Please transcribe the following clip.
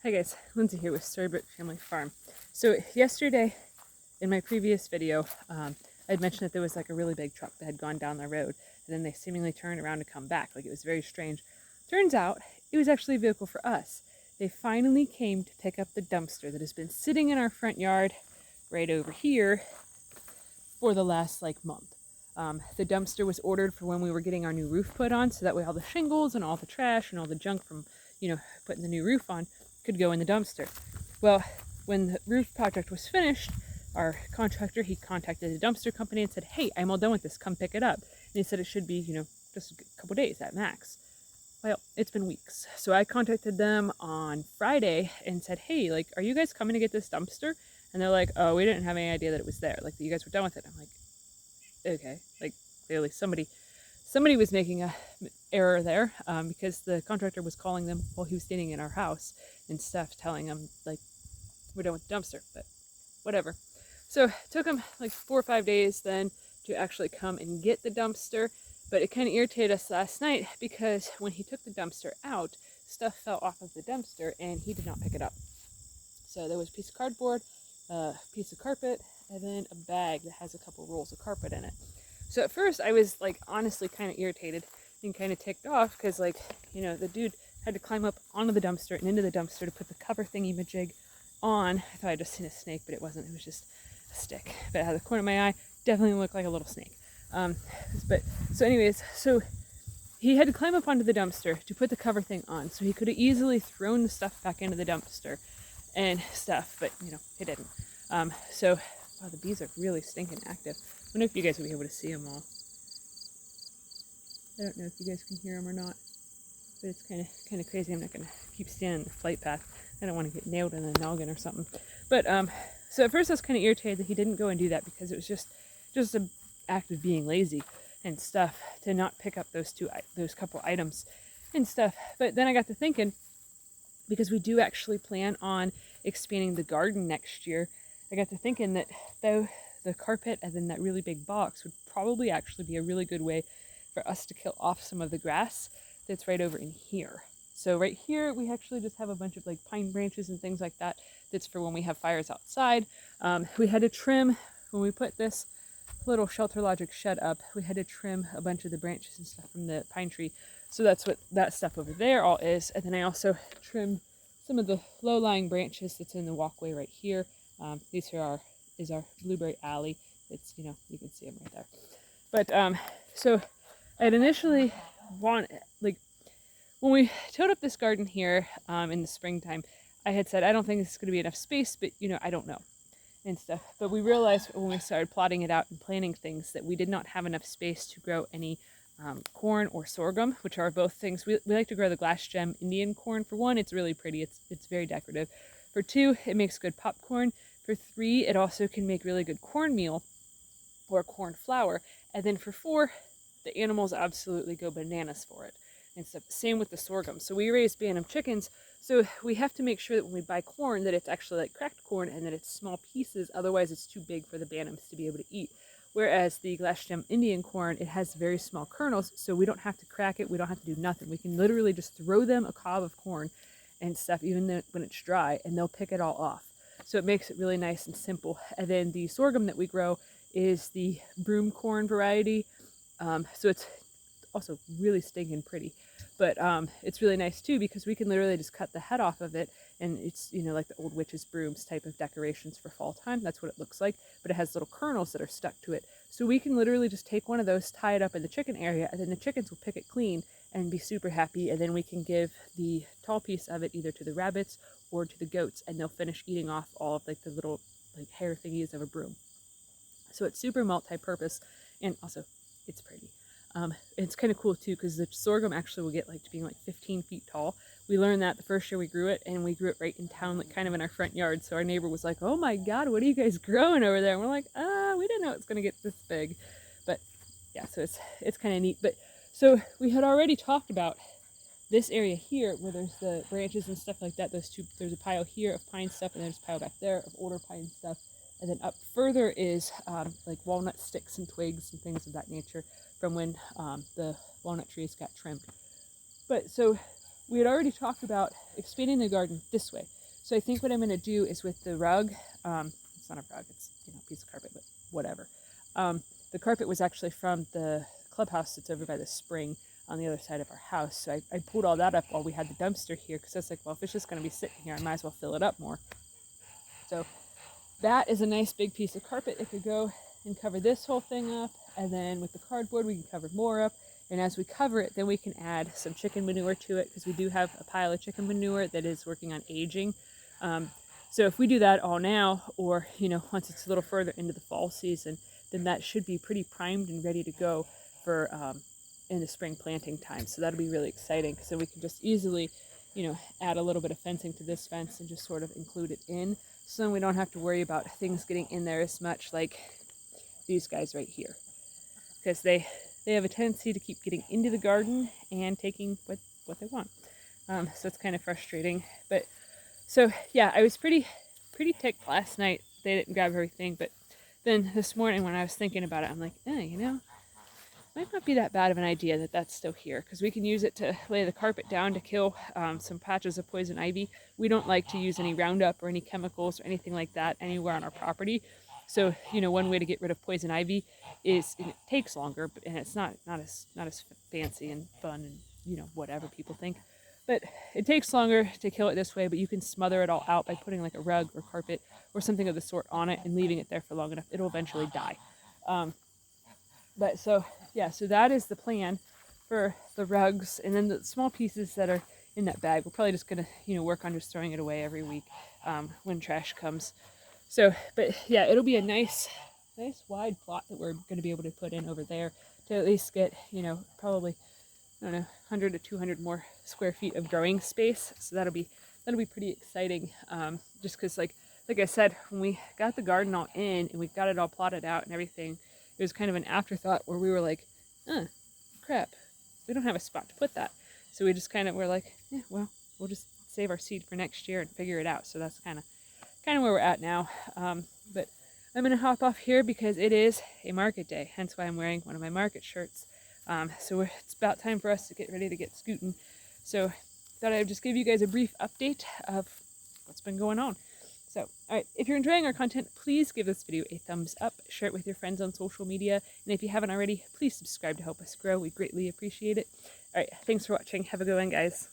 Hi guys, Lindsay here with Storybook Family Farm. So yesterday, in my previous video, I'd mentioned that there was like a really big truck that had gone down the road, and then they seemingly turned around to come back. Like, it was very strange. Turns out, it was actually a vehicle for us. They finally came to pick up the dumpster that has been sitting in our front yard right over here for the last month. The dumpster was ordered for when we were getting our new roof put on, so that way all the shingles and all the trash and all the junk from, putting the new roof on could go in the dumpster. Well, when the roof project was finished, our contractor, he contacted the dumpster company and said, "Hey, I'm all done with this, come pick it up." And he said it should be, just a couple days at max. Well, it's been weeks. So I contacted them on Friday and said, "Hey, are you guys coming to get this dumpster?" And they're like, "Oh, we didn't have any idea that it was there. That you guys were done with it." I'm like, okay, clearly somebody was making a error there, because the contractor was calling them while he was standing in our house and stuff, telling them we're done with the dumpster, but whatever. So it took him 4 or 5 days then to actually come and get the dumpster, but it kind of irritated us last night because when he took the dumpster out, stuff fell off of the dumpster and he did not pick it up. So there was a piece of cardboard, a piece of carpet, and then a bag that has a couple rolls of carpet in it. So at first I was honestly kind of irritated and kind of ticked off because the dude had to climb up onto the dumpster and into the dumpster to put the cover thingy-majig on. I thought I'd just seen a snake, but it wasn't. It was just a stick. But it had the corner of my eye. Definitely looked like a little snake. So he had to climb up onto the dumpster to put the cover thing on. So he could have easily thrown the stuff back into the dumpster and stuff, but he didn't. Wow, the bees are really stinking active. I wonder if you guys will be able to see them all. I don't know if you guys can hear them or not, but it's kind of crazy. I'm not going to keep standing in the flight path. I don't want to get nailed in the noggin or something. But so at first I was kind of irritated that he didn't go and do that because it was just an act of being lazy and stuff to not pick up those couple items and stuff. But then I got to thinking, because we do actually plan on expanding the garden next year, I got to thinking that though the carpet and then that really big box would probably actually be a really good way for us to kill off some of the grass that's right over in here. So right here we actually just have a bunch of pine branches and things like that. That's for when we have fires outside. We had to trim, when we put this little Shelter Logic shed up, we had to trim a bunch of the branches and stuff from the pine tree. So that's what that stuff over there all is. And then I also trimmed some of the low-lying branches that's in the walkway right here. These is our blueberry alley. It's, you can see them right there. But so I'd initially when we tilled up this garden here in the springtime, I had said, I don't think this is going to be enough space, but I don't know and stuff. But we realized when we started plotting it out and planning things that we did not have enough space to grow any corn or sorghum, which are both things. We like to grow the glass gem Indian corn. For one, it's really pretty. It's very decorative. For two, it makes good popcorn. For three, it also can make really good cornmeal or corn flour. And then for four, the animals absolutely go bananas for it. And stuff. Same with the sorghum. So we raise Bantam chickens, so we have to make sure that when we buy corn that it's actually cracked corn and that it's small pieces, otherwise it's too big for the bantams to be able to eat. Whereas the glass gem Indian corn, it has very small kernels, so we don't have to crack it, we don't have to do nothing. We can literally just throw them a cob of corn and stuff, even when it's dry, and they'll pick it all off. So it makes it really nice and simple. And then the sorghum that we grow is the broom corn variety. So it's also really stinking pretty. But it's really nice too because we can literally just cut the head off of it, and it's like the old witch's brooms type of decorations for fall time. That's what it looks like, but it has little kernels that are stuck to it. So we can literally just take one of those, tie it up in the chicken area, and then the chickens will pick it clean and be super happy, and then we can give the tall piece of it either to the rabbits or to the goats, and they'll finish eating off all of the little hair thingies of a broom. So it's super multi-purpose, and also it's pretty. It's kind of cool too because the sorghum actually will get to being 15 feet tall. We learned that the first year we grew it, and we grew it right in town, kind of in our front yard. So our neighbor was like, "Oh my God, what are you guys growing over there?" And we're like, we didn't know it's going to get this big. But yeah, so it's kind of neat. But so we had already talked about this area here where there's the branches and stuff like that. There's a pile here of pine stuff, and there's a pile back there of older pine stuff. And then up further is walnut sticks and twigs and things of that nature from when the walnut trees got trimmed. But so we had already talked about expanding the garden this way. So I think what I'm going to do is with the rug, it's not a rug, it's a piece of carpet, but whatever. The carpet was actually from the clubhouse that's over by the spring on the other side of our house. So I pulled all that up while we had the dumpster here, because I was like, well, if it's just going to be sitting here, I might as well fill it up more. So that is a nice big piece of carpet. It could go and cover this whole thing up, and then with the cardboard we can cover more up. And as we cover it, then we can add some chicken manure to it, because we do have a pile of chicken manure that is working on aging. So if we do that all now, or once it's a little further into the fall season, then that should be pretty primed and ready to go for in the spring planting time. So that'll be really exciting, because then we can just easily add a little bit of fencing to this fence and just sort of include it in. So then we don't have to worry about things getting in there as much, like these guys right here, because they have a tendency to keep getting into the garden and taking what they want. So it's kind of frustrating. But so yeah, I was pretty ticked last night they didn't grab everything. But then this morning when I was thinking about it, I'm like, might not be that bad of an idea that that's still here, because we can use it to lay the carpet down to kill some patches of poison ivy. We don't like to use any Roundup or any chemicals or anything like that anywhere on our property. So one way to get rid of poison ivy is, and it takes longer, and it's not as fancy and fun and whatever people think, but it takes longer to kill it this way. But you can smother it all out by putting like a rug or carpet or something of the sort on it and leaving it there for long enough. It'll eventually die. But so that is the plan for the rugs, and then the small pieces that are in that bag, we're probably just gonna work on just throwing it away every week when trash comes. So, but yeah, it'll be a nice wide plot that we're going to be able to put in over there to at least get probably, I don't know, 100 to 200 more square feet of growing space. So that'll be pretty exciting. Just because like I said, when we got the garden all in and we got it all plotted out and everything, it was kind of an afterthought where we were like, crap, we don't have a spot to put that. So we just kind of were like, yeah, well, we'll just save our seed for next year and figure it out. So that's kind of where we're at now. But I'm going to hop off here because it is a market day, hence why I'm wearing one of my market shirts. So it's about time for us to get ready to get scooting. So thought I'd just give you guys a brief update of what's been going on. So, all right, if you're enjoying our content, please give this video a thumbs up, share it with your friends on social media, and if you haven't already, please subscribe to help us grow. We greatly appreciate it. All right, thanks for watching. Have a good one, guys.